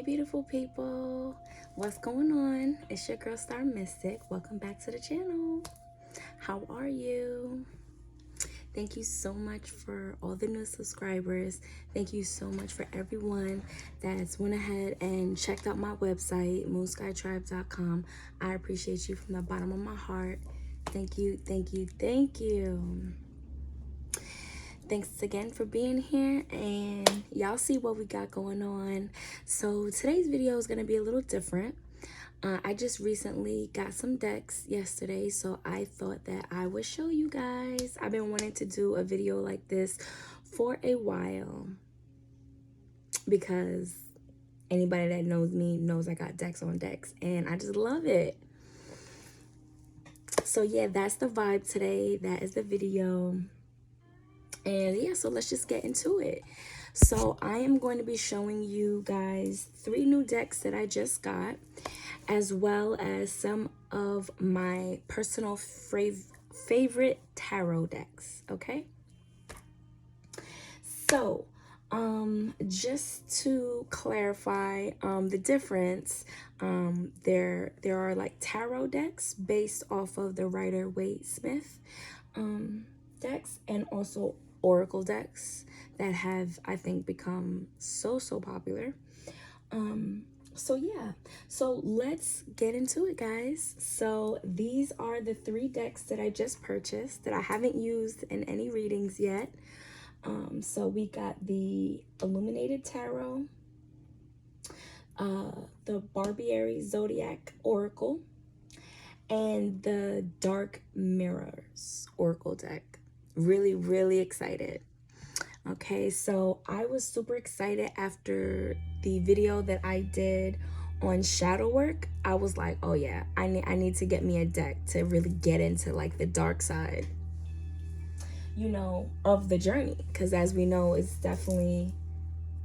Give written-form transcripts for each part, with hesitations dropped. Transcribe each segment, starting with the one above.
beautiful people. What's going on? It's your girl Star Mystic. Welcome back to the channel. How are you? Thank you so much for all the new subscribers. Thank you so much for everyone that's went ahead and checked out my website, moonskytribe.com. I appreciate you from the bottom of my heart. Thank you, thank you, thank you. Thanks again for being here, and y'all see what we got going on. So today's video is going to be a little different. I just recently got some decks yesterday, so I thought that I would show you guys. I've been wanting to do a video like this for a while because anybody that knows me knows I got decks on decks, and I just love it. So yeah, that's the vibe today. That is the video. And yeah, so let's just get into it. So I am going to be showing you guys 3 new decks that I just got, as well as some of my personal favorite tarot decks, okay? So just to clarify the difference, there are like tarot decks based off of the Rider-Waite Smith decks, and also oracle decks that have, I think, become so popular. So yeah, so let's get into it, guys. So these are the 3 decks that I just purchased that I haven't used in any readings yet. So we got the Illuminated Tarot, the Barbieri Zodiac Oracle, and the Dark Mirrors Oracle deck. Really excited. Okay, so I was super excited after the video that I did on shadow work. I was like, oh yeah, I need to get me a deck to really get into like the dark side, you know, of the journey, because as we know, it's definitely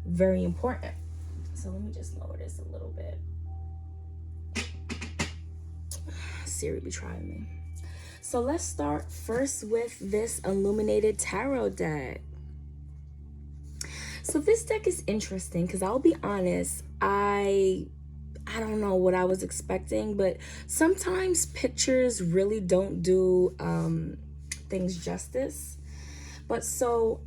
very important. So let me just lower this a little bit. Siri be trying me. So let's start first with this Illuminated Tarot deck. So this deck is interesting because I'll be honest, I don't know what I was expecting, but sometimes pictures really don't do things justice. But so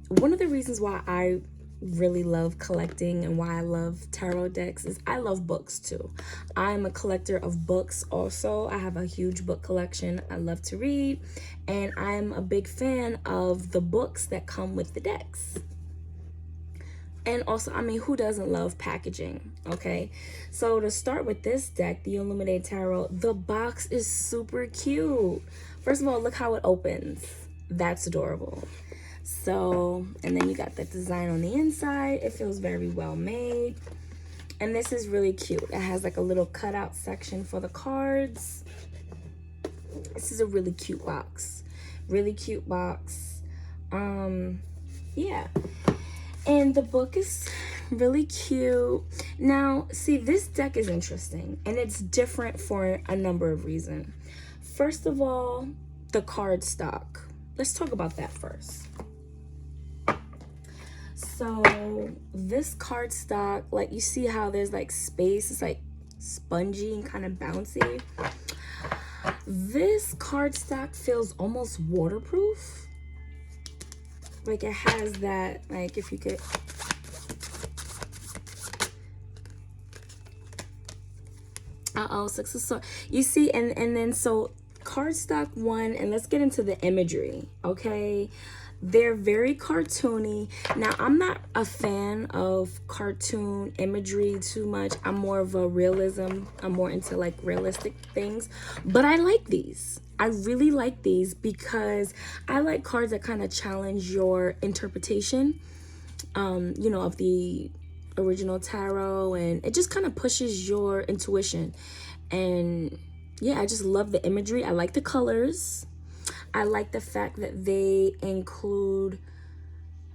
one of the reasons why I really love collecting and why I love tarot decks is I love books too. I'm a collector of books also. I have a huge book collection. I love to read, and I'm a big fan of the books that come with the decks. And also, I mean, who doesn't love packaging? Okay, so to start with this deck, the Illuminated Tarot, the box is super cute. First of all, look how it opens. That's adorable. So, and then you got the design on the inside. It feels very well made. And this is really cute. It has like a little cutout section for the cards. This is a really cute box. Really cute box. Yeah. And the book is really cute. Now, see, this deck is interesting, and it's different for a number of reasons. First of all, the card stock. Let's talk about that first. So this card stock, like, you see how there's like space, it's like spongy and kind of bouncy. This card stock feels almost waterproof. Like, it has that, like, if you could, so you see, and then so cardstock 1, and let's get into the imagery. Okay, they're very cartoony. Now, I'm not a fan of cartoon imagery too much. I'm more of a realism. I'm more into like realistic things, but I like these. I really like these because I like cards that kind of challenge your interpretation, you know, of the original tarot, and it just kind of pushes your intuition. And yeah, I just love the imagery. I like the colors. I like the fact that they include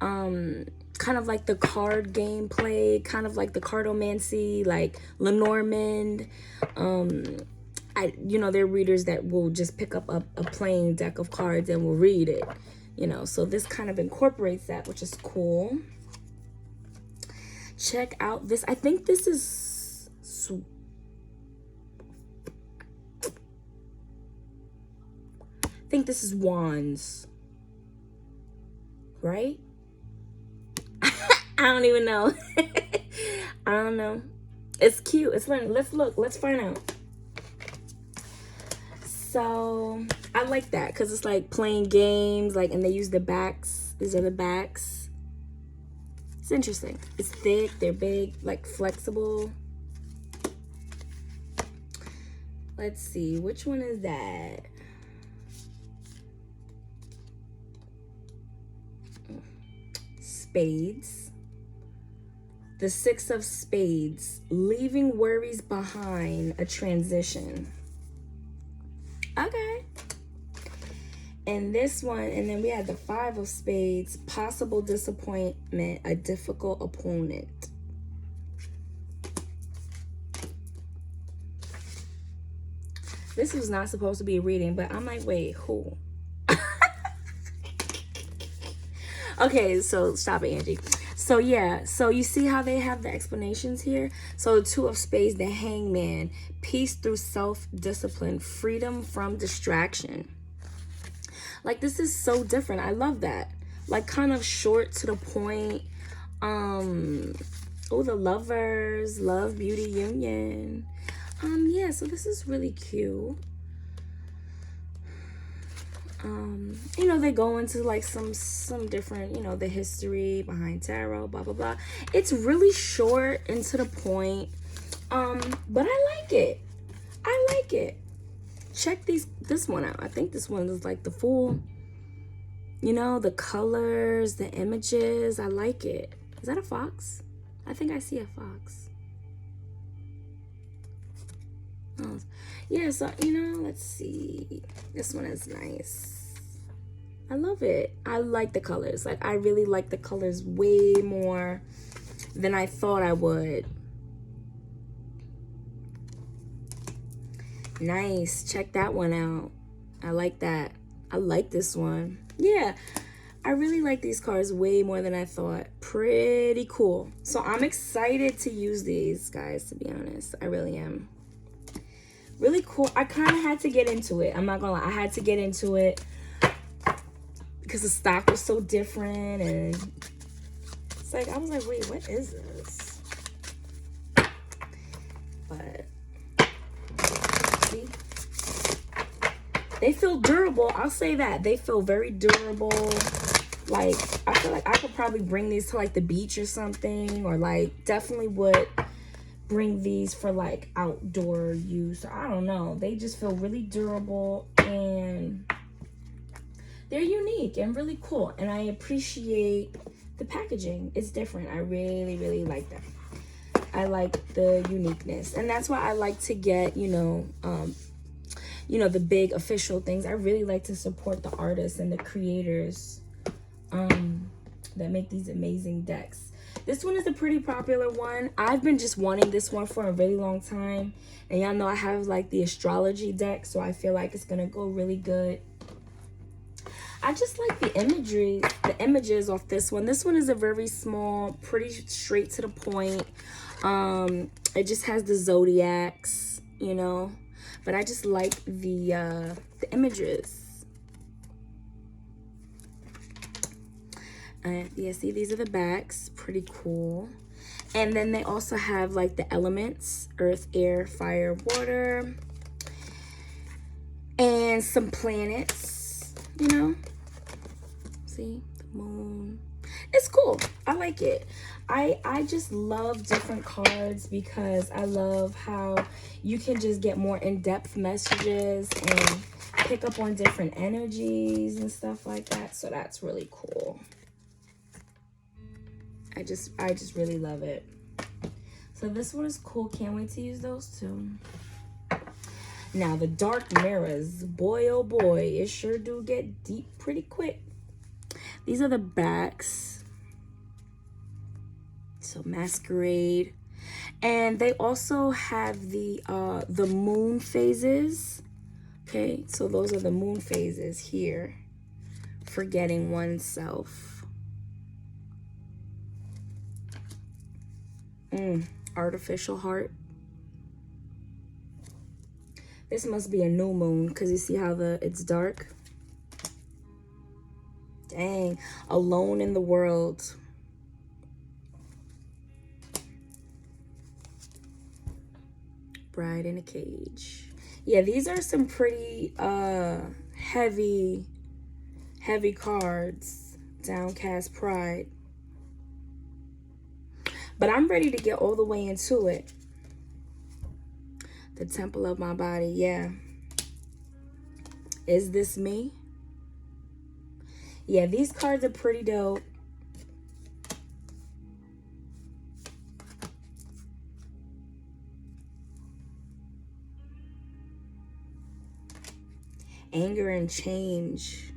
kind of like the card gameplay, kind of like the cardomancy, like Lenormand. You know, there are readers that will just pick up a plain deck of cards and will read it, you know, so this kind of incorporates that, which is cool. check out this. I think this is wands, right? I don't even know. I don't know. It's cute. It's fun. Let's look. Let's find out. So I like that because it's like playing games, like, and they use the backs. These are the backs. It's interesting. It's thick. They're big, like flexible. Let's see. Which one is that? Spades. The 6 of Spades. Leaving worries behind, a transition. Okay. And this one, and then we had the 5 of Spades. Possible disappointment, a difficult opponent. This was not supposed to be a reading, but I'm like, wait, who? Okay, so stop it, Angie. So yeah, so you see how they have the explanations here? So the 2 of Spades, the Hangman, peace through self-discipline, freedom from distraction. Like, this is so different. I love that. Like, kind of short to the point. Oh, the Lovers, love, beauty, union. Yeah, so this is really cute. You know, they go into like some different, you know, the history behind tarot, blah blah blah. It's really short and to the point, but I like it. I like it. Check this one out. I think this one is like the Fool. You know, the colors, the images. I like it. Is that a fox? I think I see a fox. Oh, yeah, so, you know, let's see. This one is nice. I love it. I like the colors. Like, I really like the colors way more than I thought I would. Nice. Check that one out. I like that. I like this one. Yeah, I really like these cards way more than I thought. Pretty cool. So I'm excited to use these, guys, to be honest. I really am. Really cool. I kind of had to get into it. I'm not gonna lie. I had to get into it because the stock was so different, and it's like I was like, wait, what is this? But see, they feel durable. I'll say that. They feel very durable. Like, I feel like I could probably bring these to like the beach or something, or like definitely would bring these for like outdoor use. I don't know. They just feel really durable and they're unique and really cool. And I appreciate the packaging. It's different. I really, really like that. I like the uniqueness. And that's why I like to get, you know, the big official things. I really like to support the artists and the creators that make these amazing decks. This one is a pretty popular one. I've been just wanting this one for a really long time. And y'all know I have like the astrology deck, so I feel like it's going to go really good. I just like the imagery, the images off this one. This one is a very small, pretty straight to the point. It just has the zodiacs, you know. But I just like the images. Yeah, see, these are the backs. Pretty cool. And then they also have like the elements: earth, air, fire, water, and some planets, you know. See, the moon. It's cool. I like it. I just love different cards because I love how you can just get more in-depth messages and pick up on different energies and stuff like that. So that's really cool. I just really love it. So this one is cool. Can't wait to use those too. Now the dark mirrors, boy oh boy, it sure do get deep pretty quick. These are the backs. So masquerade. And they also have the moon phases. Okay, so those are the moon phases here. Forgetting oneself. Artificial heart. This must be a new moon because you see how it's dark. Dang, alone in the world. Bride in a cage. Yeah, these are some pretty heavy cards. Downcast pride. But I'm ready to get all the way into it. The temple of my body, yeah. Is this me? Yeah, these cards are pretty dope. Anger and change.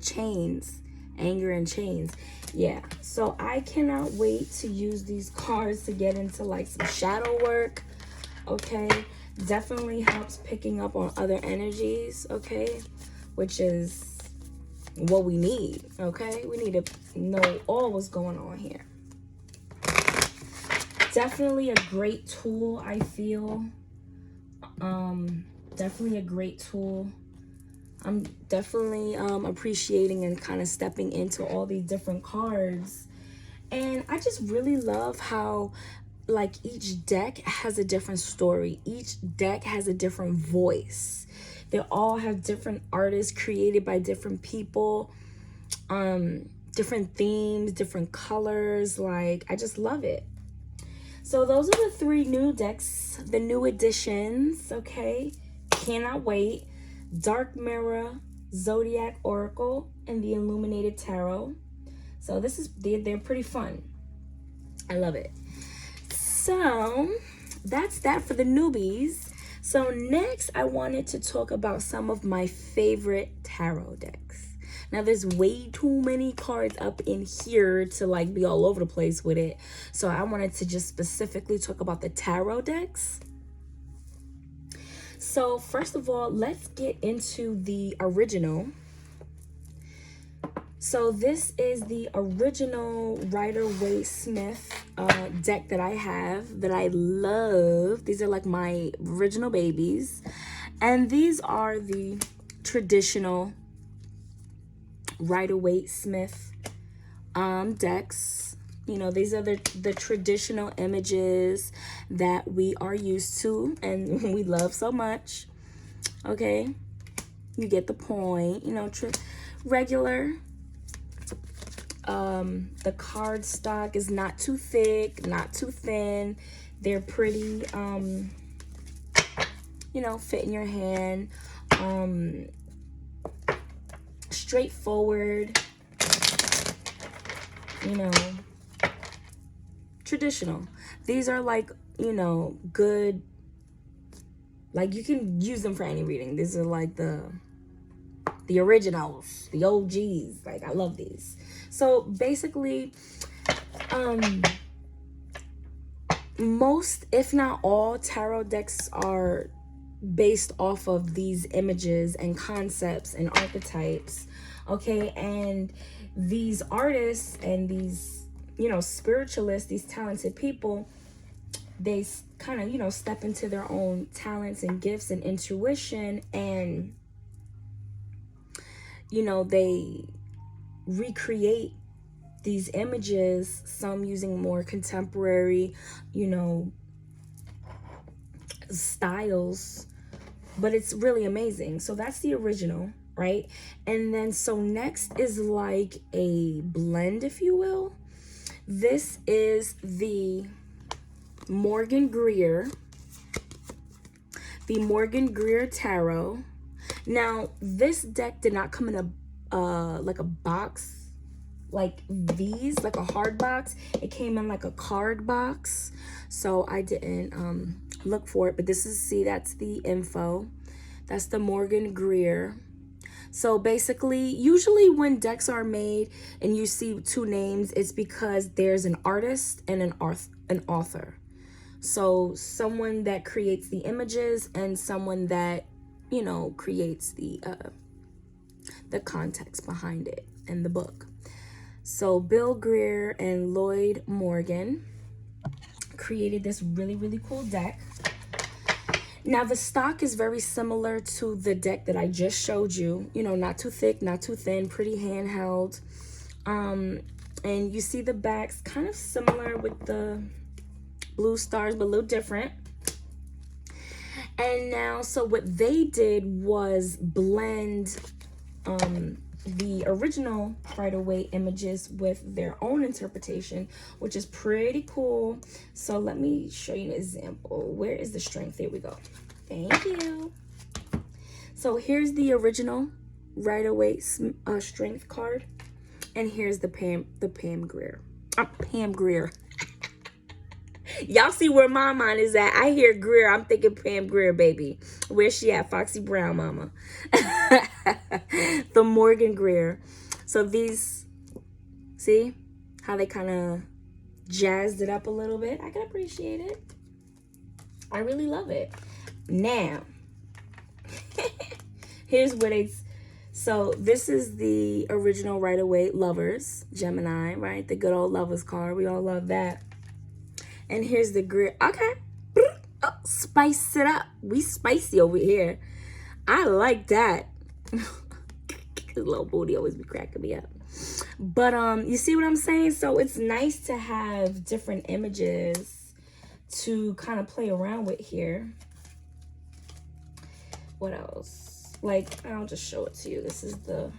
Chains. Anger and chains. Yeah, so I cannot wait to use these cards to get into like some shadow work. Okay, definitely helps picking up on other energies. Okay, which is what we need. Okay, we need to know all what's going on here. Definitely a great tool, I feel. Definitely a great tool. I'm definitely appreciating and kind of stepping into all these different cards. And I just really love how like each deck has a different story. Each deck has a different voice. They all have different artists created by different people, different themes, different colors. Like, I just love it. So those are the 3 new decks, the new additions. Okay, cannot wait. Dark Mirror, Zodiac Oracle, and the Illuminated Tarot. So this is, they're pretty fun. I love it. So that's that for the newbies. So next I wanted to talk about some of my favorite tarot decks. Now there's way too many cards up in here to like be all over the place with it. So I wanted to just specifically talk about the tarot decks. So first of all, let's get into the original. So this is the original Rider-Waite Smith deck that I have, that I love. These are like my original babies. And these are the traditional Rider-Waite Smith decks. You know, these are the traditional images that we are used to and we love so much. Okay, you get the point. You know, regular. The card stock is not too thick, not too thin. They're pretty, you know, fit in your hand. Straightforward, you know, traditional. These are like, you know, good, like you can use them for any reading. These are like the originals, the OGs. Like, I love these. So basically, most, if not all, tarot decks are based off of these images and concepts and archetypes. Okay, and these artists and these, you know, spiritualists, these talented people, they kind of, you know, step into their own talents and gifts and intuition, and you know, they recreate these images, some using more contemporary, you know, styles, but it's really amazing. So that's the original, right? And then so next is like a blend, if you will. This is the Morgan Greer Tarot. Now this deck did not come in a like a box like these, like a hard box. It came in like a card box, so I didn't look for it. But this is, see, that's the info. That's the Morgan Greer. So basically, usually when decks are made and you see 2 names, it's because there's an artist and an author. So someone that creates the images and someone that, you know, creates the context behind it in the book. So Bill Greer and Lloyd Morgan. created this really cool deck. Now, the stock is very similar to the deck that I just showed you. You know, not too thick, not too thin, pretty handheld. And you see the backs kind of similar with the blue stars, but a little different. And now, so what they did was blend the original Rider-Waite images with their own interpretation, which is pretty cool. So let me show you an example. Where is the strength? Here we go. Thank you. So here's the original Rider-Waite strength card, and here's the Pam Grier. Pam Grier. Y'all see where my mind is at. I hear Grier, I'm thinking Pam Grier, baby. Where's she at? Foxy Brown mama. The Morgan Grier. So these, see how they kind of jazzed it up a little bit? I can appreciate it. I really love it. Now, here's what so this is the original Rider-Waite Lovers, Gemini, right? The good old Lovers card. We all love that. And here's the Grier. Okay. Oh, spice it up. We spicy over here. I like that. His little booty always be cracking me up. But you see what I'm saying? So it's nice to have different images to kind of play around with here. What else? Like, I'll just show it to you. This is the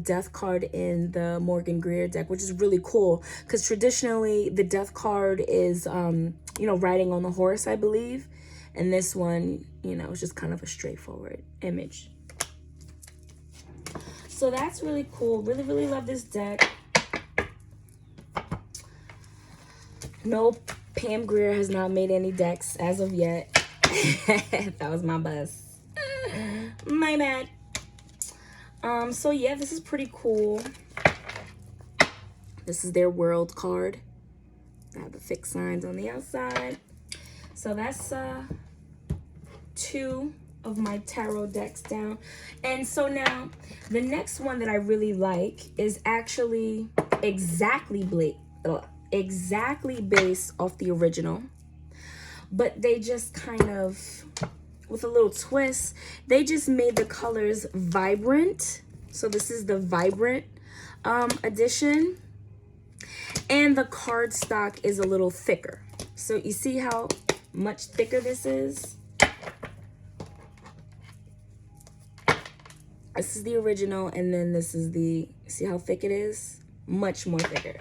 death card in the Morgan Grier deck, which is really cool because traditionally the death card is, you know, riding on the horse, I believe. And this one, you know, is just kind of a straightforward image. So that's really cool. Really love this deck. No, Pam Grier has not made any decks as of yet. That was my buzz. My bad. So yeah, this is pretty cool. This is their world card. I have the fixed signs on the outside. So that's 2 of my tarot decks down. And so now the next one that I really like is actually exactly based off the original, but they just kind of, with a little twist, they just made the colors vibrant. So this is the vibrant edition, and the card stock is a little thicker. So you see how much thicker this is? This is the original, and then this is the, see how thick it is? Much more thicker.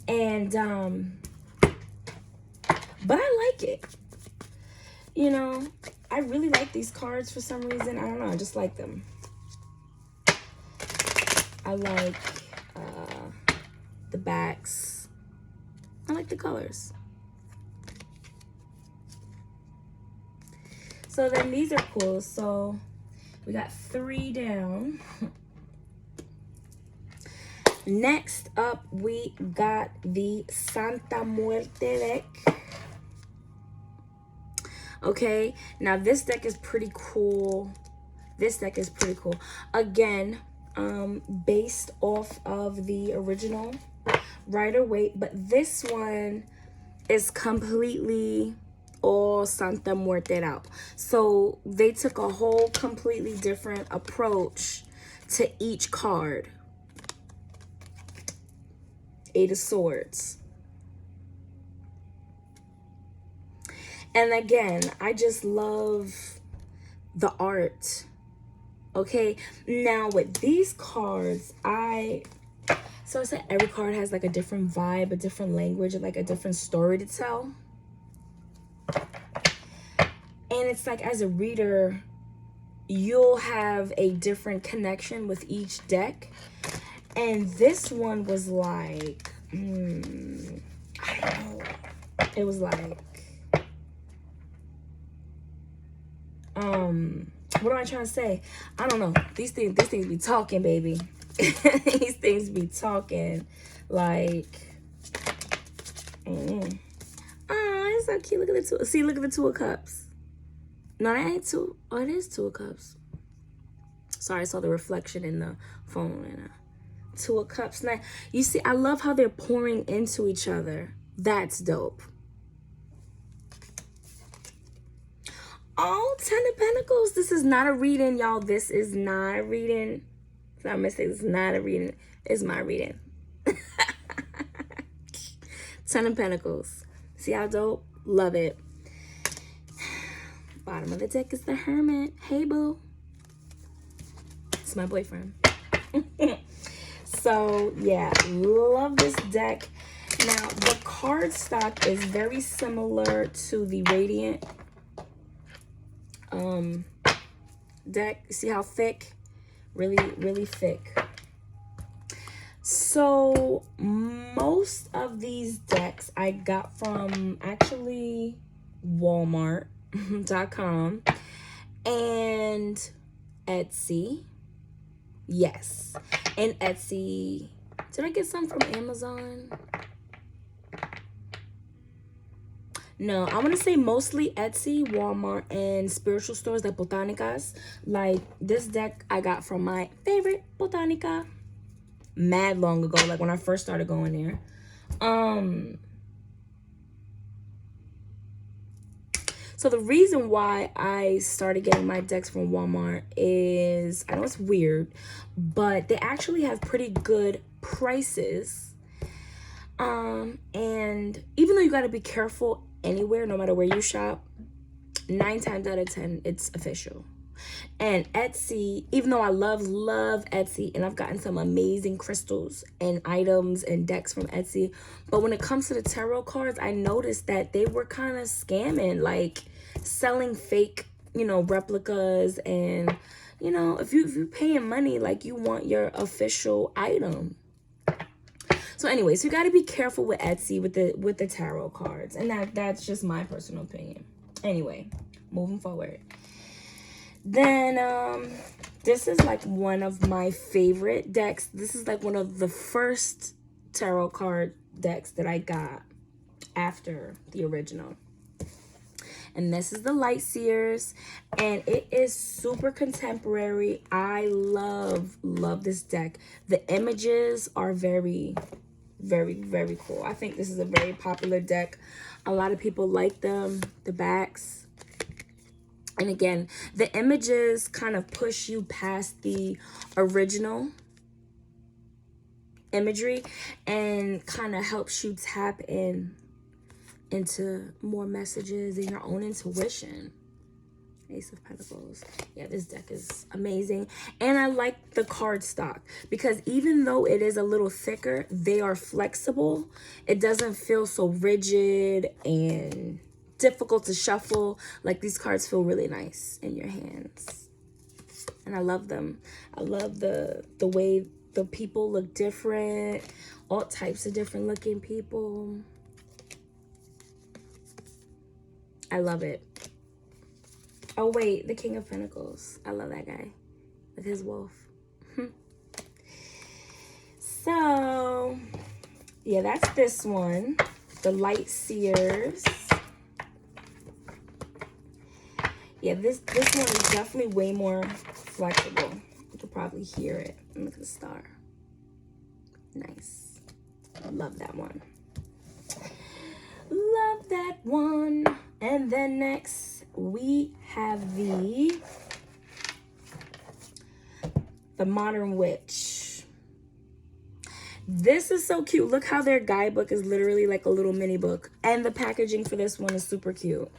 And but I like it. You know, I really like these cards for some reason. I don't know, I just like them. I like the backs. I like the colors. So then these are cool. So we got 3 down. Next up, we got the Santa Muerte deck. Okay, now this deck is pretty cool. This deck is pretty cool. Again, based off of the original Rider-Waite, but this one is completely all Santa Muerte out. So they took a whole completely different approach to each card. 8 of Swords. And again, I just love the art. Okay, now with these cards, so I said every card has like a different vibe, a different language, like a different story to tell. And it's like, as a reader, you'll have a different connection with each deck. And this one was like, I don't know. It was like, what am I trying to say? I don't know. These things be talking, baby. These things be talking like, oh, it's so cute. Look at the 2. See, look at the 2 of Cups. No, that ain't 2. Oh, it is 2 of Cups. Sorry, I saw the reflection in the phone. And 2 of Cups. Now, you see, I love how they're pouring into each other. That's dope. Oh, Ten of Pentacles. This is not a reading, y'all. This is not a reading. It's not a mistake. This is not a reading. It's my reading. Ten of Pentacles. See how dope? Love it. Bottom of the deck is the Hermit. Hey, boo. It's my boyfriend. So, yeah. Love this deck. Now, the card stock is very similar to the Radiant deck. See how thick? Really, really thick. So most of these decks I got from actually Walmart.com and Etsy. Yes. And Etsy. Did I get some from Amazon? No, I want to say mostly Etsy, Walmart, and spiritual stores like Botanicas. Like this deck I got from My Favorite Botanica mad long ago, like when I first started going there. So the reason why I started getting my decks from Walmart is, I know it's weird, but they actually have pretty good prices. And even though you got to be careful anywhere, no matter where you shop, 9 times out of 10, it's official. And Etsy, even though I love Etsy, and I've gotten some amazing crystals and items and decks from Etsy, but when it comes to the tarot cards, I noticed that they were kind of scamming, like selling fake, you know, replicas. And, you know, if you're paying money, like you want your official item. So anyways, you got to be careful with Etsy with the tarot cards, and that's just my personal opinion. Anyway, moving forward. Then this is like one of my favorite decks. This is like one of the first tarot card decks that I got after the original. And this is the Light Seers, and it is super contemporary. I love this deck. The images are very, very, very cool. I think this is a very popular deck. A lot of people like them, the backs. And again, the images kind of push you past the original imagery and kind of helps you tap into more messages and your own intuition. Ace of Pentacles. Yeah, this deck is amazing. And I like the card stock because even though it is a little thicker, they are flexible. It doesn't feel so rigid and difficult to shuffle. Like, these cards feel really nice in your hands. And I love them. I love the way the people look different. All types of different looking people. I love it. Oh, wait, the King of Pentacles. I love that guy with his wolf. So, yeah, that's this one. The Light Seers. Yeah, this one is definitely way more flexible. You can probably hear it. And look at the star. Nice. Love that one. Love that one. And then next, we have the Modern Witch. This is so cute. Look how their guidebook is literally like a little mini book. And the packaging for this one is super cute.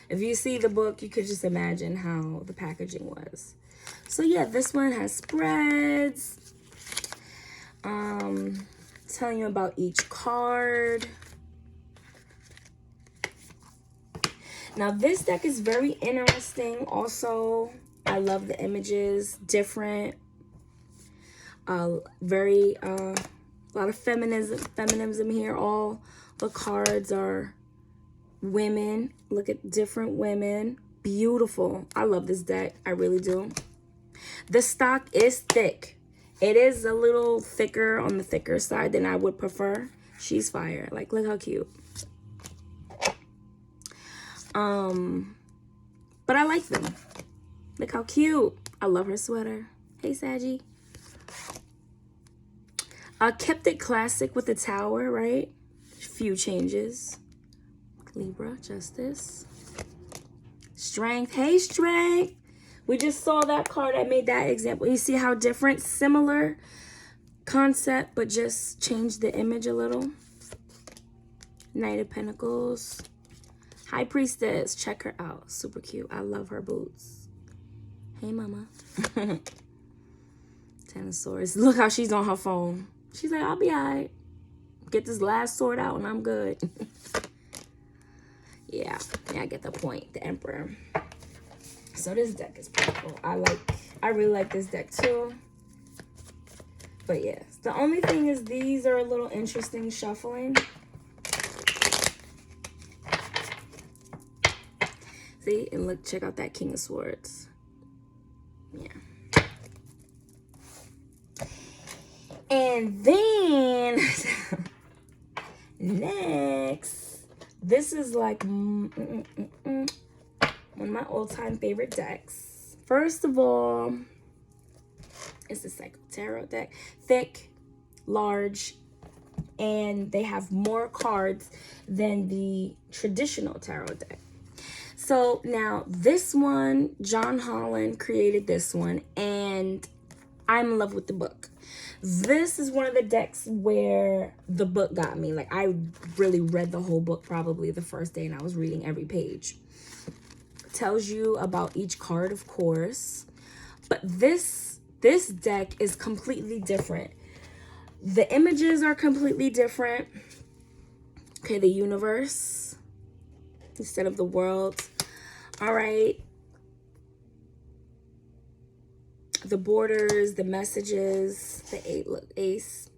If you see the book, you could just imagine how the packaging was. So yeah, this one has spreads. Telling you about each card. Now this deck is very interesting. Also, I love the images, different. A lot of feminism here. All the cards are women. Look at different women. Beautiful. I love this deck. I really do. The stock is thick. It is a little thicker on the thicker side than I would prefer. She's fire. Like, look how cute. But I like them. Look how cute. I love her sweater. Hey, Saggy. Kept it classic with the tower, right? Few changes. Libra, Justice. Strength. Hey, Strength. We just saw that card. I made that example. You see how different, similar concept, but just change the image a little. Knight of Pentacles. High Priestess. Check her out. Super cute. I love her boots. Hey, mama. Ten of Swords. Look how she's on her phone. She's like, I'll be all right. Get this last sword out and I'm good. Yeah, I get the point. The Emperor. So this deck is pretty cool. I really like this deck too. But yeah, the only thing is these are a little interesting shuffling. See, and look, check out that King of Swords. Yeah. And then next, this is like one of my all-time favorite decks. First of all, it's the Psycho Tarot deck. Thick, large, and they have more cards than the traditional tarot deck. So now this one, John Holland created this one, and I'm in love with the book. This is one of the decks where the book got me. Like, I really read the whole book probably the first day, and I was reading every page. It tells you about each card, of course. But this deck is completely different. The images are completely different. Okay, the universe instead of the world. All right. The borders, the messages, the ace.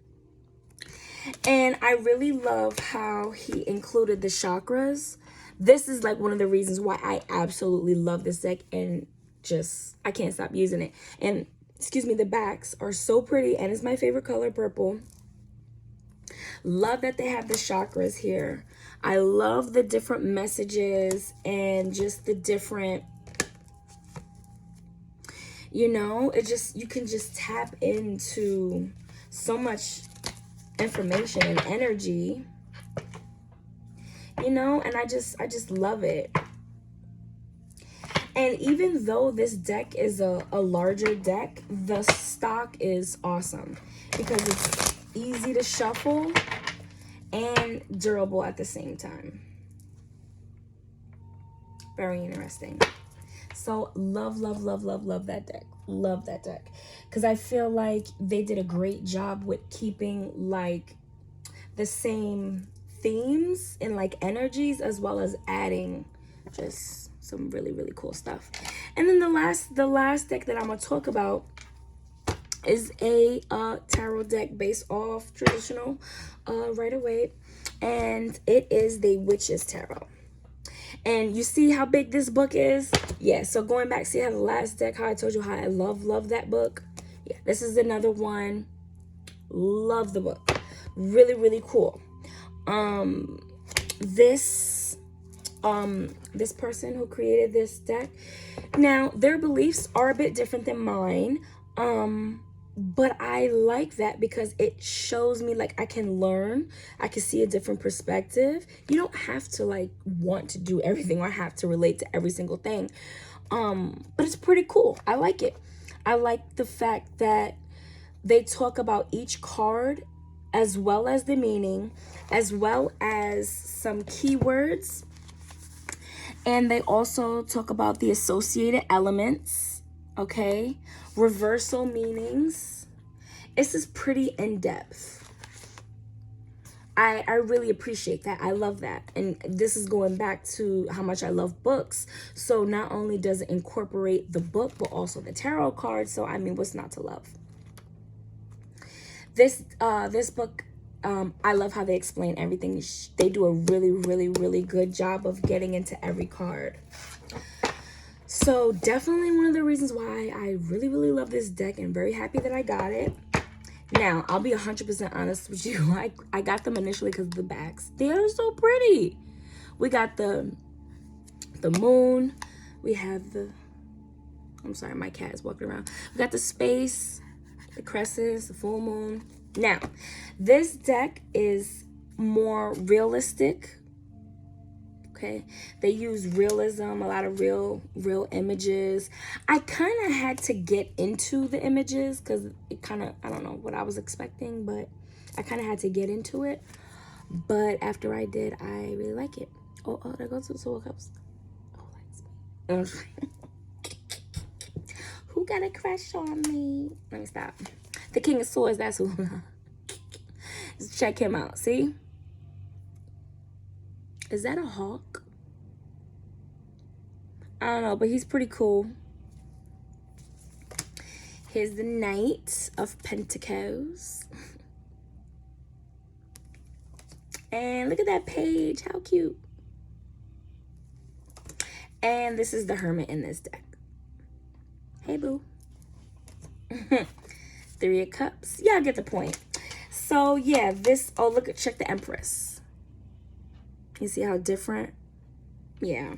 And I really love how he included the chakras. This is like one of the reasons why I absolutely love this deck, and just, I can't stop using it. And excuse me, the backs are so pretty, and it's my favorite color, purple. Love that they have the chakras here. I love the different messages and just the different, you know, it just, you can just tap into so much information and energy, you know, and I just love it. And even though this deck is a larger deck, the stock is awesome because it's easy to shuffle and durable at the same time. Very interesting. So love that deck. Love that deck. Because I feel like they did a great job with keeping like the same themes and like energies, as well as adding just some really cool stuff. And then the last deck that I'm gonna talk about is a tarot deck based off traditional Rider-Waite, and it is the Witch's Tarot. And you see how big this book is? Yeah, so going back, see how the last deck, how I told you how I love that book? Yeah, this is another one. Love the book. Really cool. This person who created this deck, now their beliefs are a bit different than mine. But I like that because it shows me like I can learn. I can see a different perspective. You don't have to like want to do everything or have to relate to every single thing. But it's pretty cool. I like it. I like the fact that they talk about each card as well as the meaning, as well as some keywords. And they also talk about the associated elements, okay? Reversal meanings. This is pretty in-depth. I really appreciate that. I love that. And this is going back to how much I love books. So not only does it incorporate the book, but also the tarot cards. So, I mean, what's not to love? This book, I love how they explain everything. They do a really good job of getting into every card. So definitely one of the reasons why I really love this deck, and very happy that I got it. Now, I'll be 100% honest with you. I got them initially because of the backs. They are so pretty. We got the moon. We have the, I'm sorry, my cat is walking around. We got the space, the crescents, the full moon. Now, this deck is more realistic. Okay, okay? They use realism, a lot of real images. I kind of had to get into the images because it kind of, I don't know what I was expecting, but I kind of had to get into it. But after I did, I really like it. Oh, there goes the Soul Cups. Oh, likes me. Who got a crush on me? Let me stop. The King of Swords, that's who. Let's check him out. See? Is that a hawk? I don't know, but he's pretty cool. Here's the Knight of Pentacles. And look at that page. How cute. And this is the Hermit in this deck. Hey, boo. 3 of Cups. Yeah, I get the point. So, yeah, this... Oh, look at... Check the Empress. You see how different? Yeah.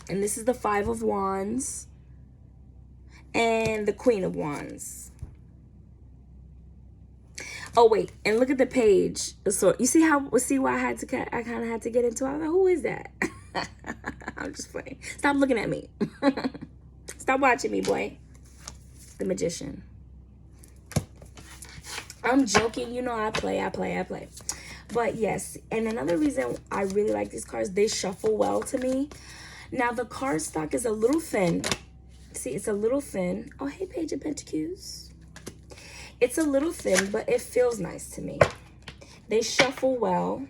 And this is the 5 of Wands. And the Queen of Wands. Oh, wait. And look at the page. So, you see how... See why I kind of had to get into it? I was like, who is that? I'm just playing. Stop looking at me. Stop watching me, boy. The Magician. I'm joking. You know I play. But yes, and another reason I really like these cards, they shuffle well to me. Now, the card stock is a little thin. See, it's a little thin. Oh, hey, Page of Pentacles. It's a little thin, but it feels nice to me. They shuffle well.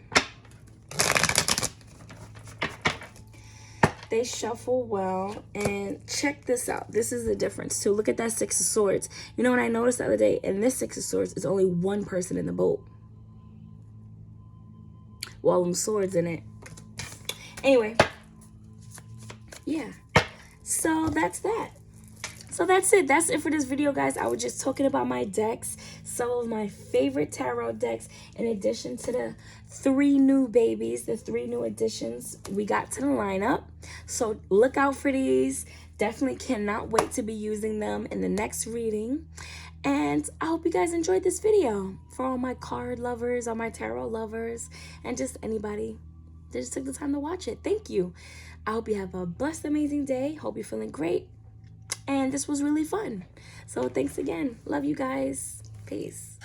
They shuffle well. And check this out. This is the difference, too. Look at that 6 of Swords. You know what I noticed the other day? In this 6 of Swords, is only one person in the boat. Well, them swords in it. Anyway. Yeah. So that's that. So that's it. That's it for this video, guys. I was just talking about my decks. Some of my favorite tarot decks. In addition to the 3 new babies. The 3 new additions we got to the lineup. So look out for these. Definitely cannot wait to be using them in the next reading. And I hope you guys enjoyed this video. For all my card lovers, all my tarot lovers, and just anybody that just took the time to watch it. Thank you. I hope you have a blessed, amazing day. Hope you're feeling great. And this was really fun. So thanks again. Love you guys. Peace.